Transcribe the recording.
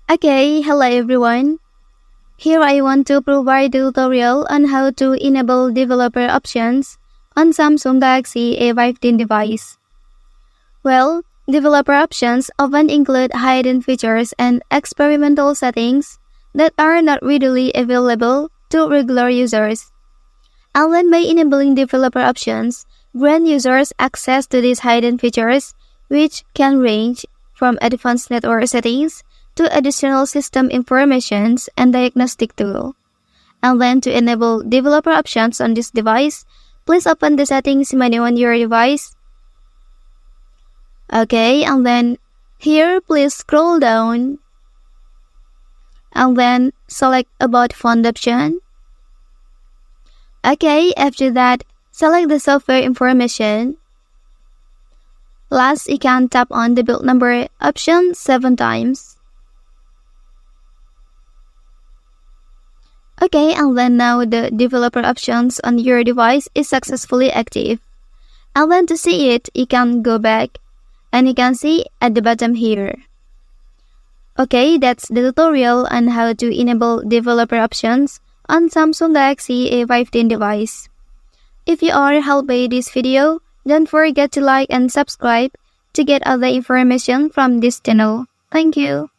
Okay, hello everyone. Here I want to provide a tutorial on how to enable developer options on Samsung Galaxy A15 device. Well, developer options often include hidden features and experimental settings that are not readily available to regular users. And by enabling developer options, grant users access to these hidden features, which can range from advanced network settings to additional system informations and diagnostic tool. And then to enable developer options on this device, please open the settings menu on your device. Okay, and then here please scroll down and then select About Phone option. Okay, after that, select the software information. Last, you can tap on the build number option 7 times. Okay, and then now the developer options on your device is successfully active. And then to see it, you can go back and you can see at the bottom here. Okay, that's the tutorial on how to enable developer options on Samsung Galaxy A15 device. If you are helped by this video, don't forget to like and subscribe to get other information from this channel. Thank you.